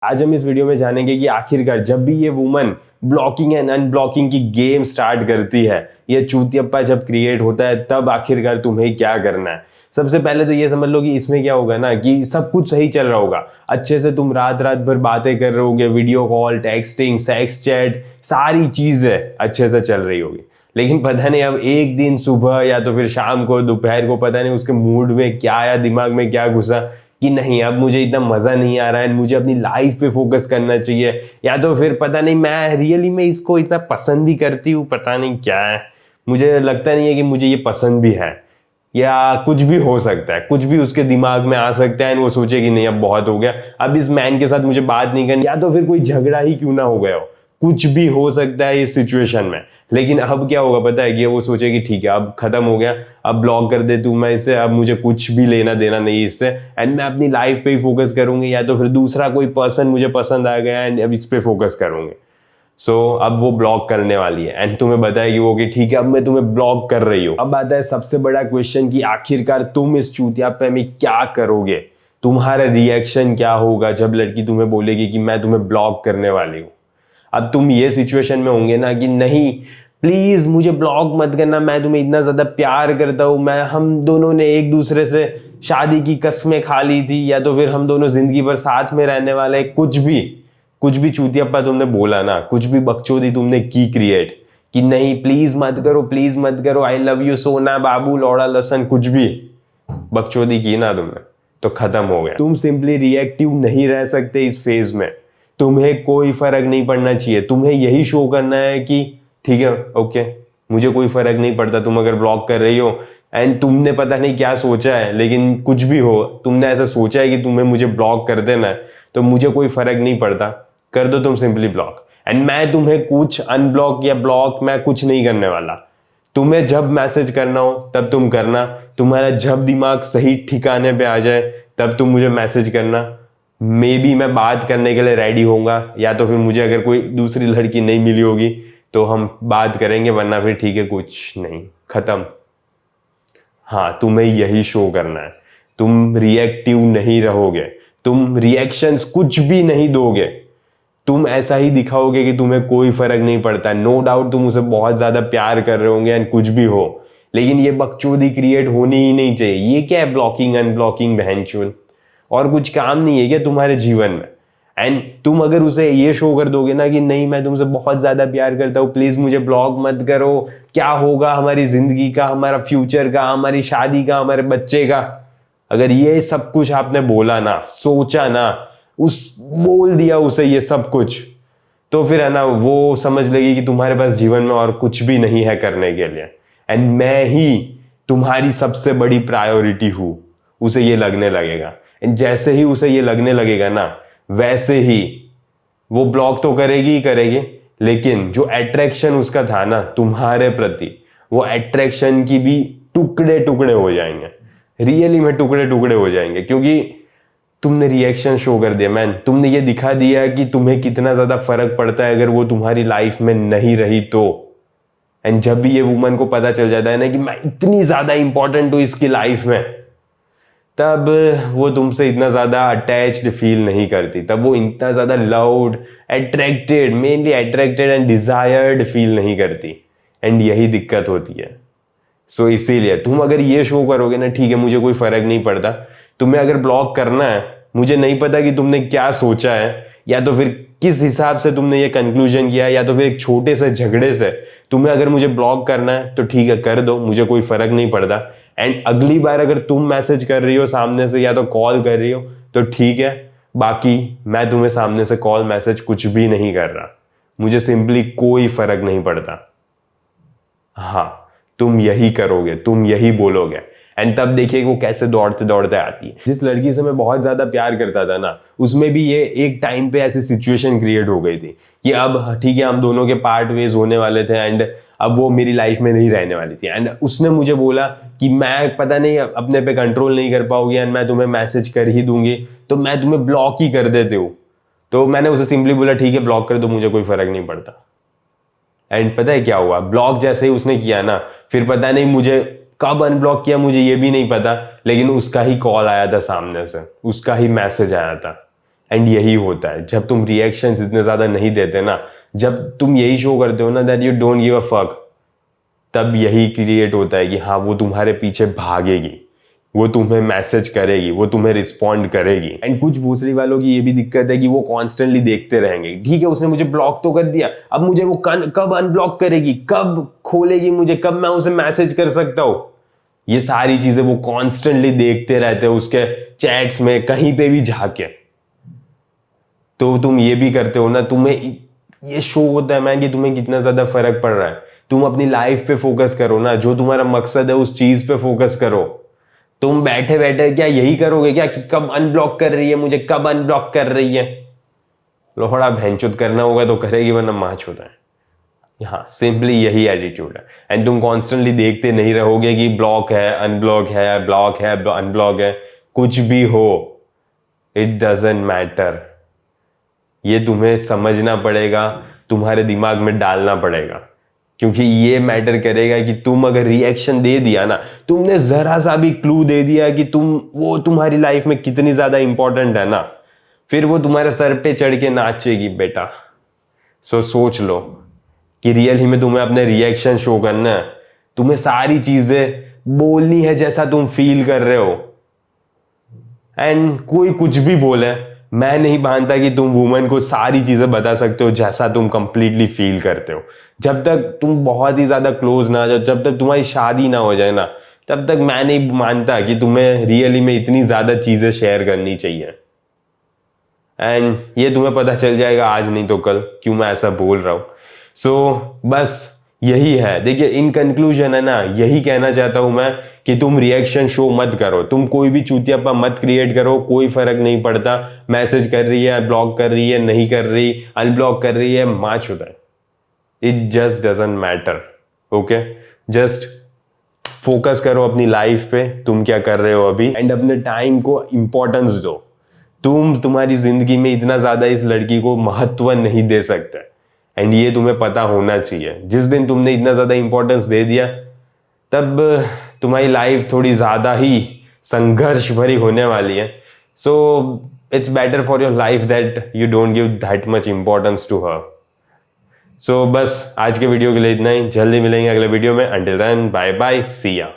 आज हम इस वीडियो में जानेंगे कि आखिरकार जब भी ये वुमन ब्लॉकिंग एंड अनब्लॉकिंग की गेम स्टार्ट करती है, ये चूतियप्पा जब क्रिएट होता है, तब आखिरकार तुम्हें क्या करना है। सबसे पहले तो ये समझ लो कि इसमें क्या होगा ना कि सब कुछ सही चल रहा होगा, अच्छे से तुम रात रात भर बातें कर रहे होगे, video call, texting, sex chat, सारी चीजें अच्छे से चल रही होगी। लेकिन पता नहीं अब एक दिन सुबह या तो फिर शाम को, दोपहर को, पता नहीं उसके मूड में क्या आया, दिमाग में क्या घुसा कि नहीं अब मुझे इतना मजा नहीं आ रहा है, मुझे अपनी लाइफ पे फोकस करना चाहिए। या तो फिर पता नहीं मैं रियली में इसको इतना पसंद ही करती हूँ, पता नहीं क्या है, मुझे लगता नहीं है कि मुझे ये पसंद भी है, या कुछ भी हो सकता है, कुछ भी उसके दिमाग में आ सकता है। वो सोचे कि नहीं अब बहुत हो गया, अब इस मैन के साथ मुझे बात नहीं करनी, या तो फिर कोई झगड़ा ही क्यों ना हो गया हो, कुछ भी हो सकता है इस सिचुएशन में। लेकिन अब क्या होगा पता है कि वो सोचे कि ठीक है अब खत्म हो गया, अब ब्लॉक कर दे तू मैं इससे, अब मुझे कुछ भी लेना देना नहीं इससे, एंड मैं अपनी लाइफ पे ही फोकस करूंगी, या तो फिर दूसरा कोई पर्सन मुझे पसंद आ गया एंड अब इस पे फोकस करूंगी। अब वो ब्लॉक करने वाली है एंड तुम्हें बताएगी वो कि ठीक है अब मैं तुम्हें ब्लॉक कर रही हूँ। अब आता है सबसे बड़ा क्वेश्चन कि आखिरकार तुम इस चूतियापे में क्या करोगे, तुम्हारा रिएक्शन क्या होगा जब लड़की तुम्हें बोलेगी कि मैं तुम्हें ब्लॉक करने वाली हूँ। अब तुम ये सिचुएशन में होंगे ना कि नहीं प्लीज मुझे ब्लॉक मत करना, मैं तुम्हें इतना ज्यादा प्यार करता हूं, मैं हम दोनों ने एक दूसरे से शादी की कस्में खा ली थी, या तो फिर हम दोनों जिंदगी भर साथ में रहने वाले, कुछ भी चूतियापा तुमने बोला ना, कुछ भी बकचोदी तुमने की क्रिएट कि नहीं प्लीज मत करो, प्लीज मत करो, आई लव यू सोना बाबू लौड़ा लसन, कुछ भी बकचोदी की ना तुमने, तो खत्म हो गया। तुम सिंपली रिएक्टिव नहीं रह सकते इस फेज में, तुम्हें कोई फर्क नहीं पड़ना चाहिए, तुम्हें यही शो करना है कि ठीक है ओके मुझे कोई फर्क नहीं पड़ता तुम अगर ब्लॉक कर रही हो, एंड तुमने पता नहीं क्या सोचा है, लेकिन कुछ भी हो तुमने ऐसा सोचा है कि तुम्हें मुझे ब्लॉक कर देना है, तो मुझे कोई फर्क नहीं पड़ता, कर दो तुम सिंपली ब्लॉक, एंड मैं तुम्हें कुछ अनब्लॉक या ब्लॉक मैं कुछ नहीं करने वाला। तुम्हें जब मैसेज करना हो तब तुम करना, तुम्हारा जब दिमाग सही ठिकाने पे आ जाए तब तुम मुझे मैसेज करना, मे बी मैं बात करने के लिए रेडी होऊंगा, या तो फिर मुझे अगर कोई दूसरी लड़की नहीं मिली होगी तो हम बात करेंगे, वरना फिर ठीक है कुछ नहीं, खत्म। हाँ तुम्हें यही शो करना है, तुम रिएक्टिव नहीं रहोगे, तुम रिएक्शंस कुछ भी नहीं दोगे, तुम ऐसा ही दिखाओगे कि तुम्हें कोई फर्क नहीं पड़ता। नो डाउट तुम उसे बहुत ज्यादा प्यार कर रहे होंगे एंड कुछ भी हो, लेकिन ये बकचोदी क्रिएट होनी ही नहीं चाहिए। ये क्या है ब्लॉकिंग अनब्लॉकिंग बहनचोद, और कुछ काम नहीं है क्या तुम्हारे जीवन में। एंड तुम अगर उसे ये शो कर दोगे ना कि नहीं मैं तुमसे बहुत ज्यादा प्यार करता हूँ, प्लीज मुझे ब्लॉक मत करो, क्या होगा हमारी जिंदगी का, हमारा फ्यूचर का, हमारी शादी का, हमारे बच्चे का, अगर ये सब कुछ आपने बोला ना, सोचा ना, उस बोल दिया उसे ये सब कुछ, तो फिर है ना वो समझ लेगी कि तुम्हारे पास जीवन में और कुछ भी नहीं है करने के लिए, एंड मैं ही तुम्हारी सबसे बड़ी प्रायोरिटी हूं, उसे ये लगने लगेगा। एंड जैसे ही उसे ये लगने लगेगा ना, वैसे ही वो ब्लॉक तो करेगी ही करेगी, लेकिन जो अट्रैक्शन उसका था ना तुम्हारे प्रति, वो अट्रैक्शन की भी टुकड़े टुकड़े हो जाएंगे, रियली में टुकड़े टुकड़े हो जाएंगे, क्योंकि तुमने रिएक्शन शो कर दिया मैन, तुमने ये दिखा दिया कि तुम्हें कितना ज्यादा फर्क पड़ता है अगर वो तुम्हारी लाइफ में नहीं रही तो। एंड जब भी ये वुमन को पता चल जाता है ना कि मैं इतनी ज्यादा इंपॉर्टेंट हूं इसकी लाइफ में, तब वो तुमसे इतना ज्यादा अटैच्ड फील नहीं करती, तब वो इतना ज्यादा loved, attracted, mainly attracted and desired feel नहीं करती, एंड यही दिक्कत होती है। इसीलिए तुम अगर ये शो करोगे ना ठीक है मुझे कोई फर्क नहीं पड़ता, तुम्हें अगर ब्लॉक करना है, मुझे नहीं पता कि तुमने क्या सोचा है, या तो फिर किस हिसाब से तुमने ये कंक्लूजन किया, या तो फिर एक छोटे से झगड़े से तुम्हें अगर मुझे ब्लॉक करना है तो ठीक है कर दो, मुझे कोई फर्क नहीं पड़ता। एंड अगली बार अगर तुम मैसेज कर रही हो सामने से या तो कॉल कर रही हो तो ठीक है, बाकी मैं तुम्हें सामने से कॉल मैसेज कुछ भी नहीं कर रहा, मुझे सिंपली कोई फर्क नहीं पड़ता। हाँ तुम यही करोगे, तुम यही बोलोगे, एंड तब देखिए वो कैसे दौड़ते दौड़ते आती है। जिस लड़की से मैं बहुत ज्यादा प्यार करता था ना, उसमें भी ये एक टाइम पे ऐसी सिचुएशन क्रिएट हो गई थी कि अब ठीक है हम दोनों के पार्ट वेज होने वाले थे, एंड अब वो मेरी लाइफ में नहीं रहने वाली थी, एंड उसने मुझे बोला कि मैं पता नहीं अपने पे कंट्रोल नहीं कर पाऊंगी एंड मैं तुम्हें मैसेज कर ही दूंगी, तो मैं तुम्हें ब्लॉक ही कर देती हूँ। तो मैंने उसे सिंपली बोला ठीक है ब्लॉक कर दो, मुझे कोई फर्क नहीं पड़ता। एंड पता है क्या हुआ, ब्लॉक जैसे ही उसने किया ना, फिर पता नहीं मुझे कब अनब्लॉक किया मुझे ये भी नहीं पता, लेकिन उसका ही कॉल आया था सामने से, उसका ही मैसेज आया था, एंड यही होता है जब तुम रिएक्शंस इतने ज्यादा नहीं देते ना, जब तुम यही शो करते हो ना that you don't give a fuck, तब यही क्रिएट होता है कि हाँ वो तुम्हारे पीछे भागेगी, वो तुम्हें मैसेज करेगी, वो तुम्हें रिस्पॉन्ड करेगी। एंड कुछ भूसड़ी वालों की ये भी दिक्कत है कि वो कॉन्स्टेंटली देखते रहेंगे, ठीक है उसने मुझे ब्लॉक तो कर दिया, अब मुझे वो कब अनब्लॉक करेगी, कब खोलेगी मुझे, कब मैं उसे मैसेज कर सकता हूं। ये सारी चीजें वो कॉन्स्टेंटली देखते रहते हैं उसके चैट्स में, कहीं पे भी जाके। तो तुम ये भी करते हो ना, तुम्हें ये शो होता है मैं कि तुम्हें कितना ज्यादा फर्क पड़ रहा है। तुम अपनी लाइफ पे फोकस करो ना, जो तुम्हारा मकसद है उस चीज पे फोकस करो। तुम बैठे बैठे क्या यही करोगे क्या कि कब अनब्लॉक कर रही है मुझे, कब अनब्लॉक कर रही है। लोहड़ा भैंचुत करना होगा तो करेगी, वरना माच होता है। हाँ सिंपली यही एटीट्यूड है। एंड तुम कॉन्स्टेंटली देखते नहीं रहोगे कि ब्लॉक है, अनब्लॉक है, ब्लॉक है, अनब्लॉक है, कुछ भी हो, इट डजेंट मैटर। ये तुम्हें समझना पड़ेगा, तुम्हारे दिमाग में डालना पड़ेगा, क्योंकि ये मैटर करेगा कि तुम अगर रिएक्शन दे दिया ना, तुमने जरा सा भी क्लू दे दिया कि वो तुम्हारी लाइफ में कितनी ज्यादा इंपॉर्टेंट है ना, फिर वो तुम्हारे सर पे चढ़ के नाचेगी बेटा। सो सोच लो कि रियल ही में तुम्हें अपने रिएक्शन शो करना है, तुम्हें सारी चीजें बोलनी है जैसा तुम फील कर रहे हो। एंड कोई कुछ भी बोले, मैं नहीं मानता कि तुम वुमन को सारी चीजें बता सकते हो जैसा तुम कंप्लीटली फील करते हो। जब तक तुम बहुत ही ज्यादा क्लोज ना हो जाओ, जब तक तुम्हारी शादी ना हो जाए ना, तब तक मैं नहीं मानता कि तुम्हें रियली में इतनी ज्यादा चीजें शेयर करनी चाहिए। एंड ये तुम्हें पता चल जाएगा आज नहीं तो कल क्यों मैं ऐसा बोल रहा हूं। सो बस यही है। देखिए इन कंक्लूजन है ना, यही कहना चाहता हूं मैं कि तुम रिएक्शन शो मत करो, तुम कोई भी चूतियापा मत क्रिएट करो, कोई फर्क नहीं पड़ता। मैसेज कर रही है, ब्लॉक कर रही है, नहीं कर रही, अनब्लॉक कर रही है, माच होता है, it just doesn't matter. Okay, just focus करो अपनी लाइफ पे, तुम क्या कर रहे हो अभी, एंड अपने टाइम को इंपॉर्टेंस दो। तुम्हारी जिंदगी में इतना ज्यादा इस लड़की को महत्व नहीं दे सकते, एंड ये तुम्हें पता होना चाहिए। जिस दिन तुमने इतना ज्यादा इंपॉर्टेंस दे दिया, तब तुम्हारी लाइफ थोड़ी ज्यादा ही संघर्ष भरी होने वाली है। So it's better for your life that you don't give that much importance to her. So बस आज के वीडियो के लिए इतना ही, जल्दी मिलेंगे अगले वीडियो में। अंटिल देन बाय बाय, सी या।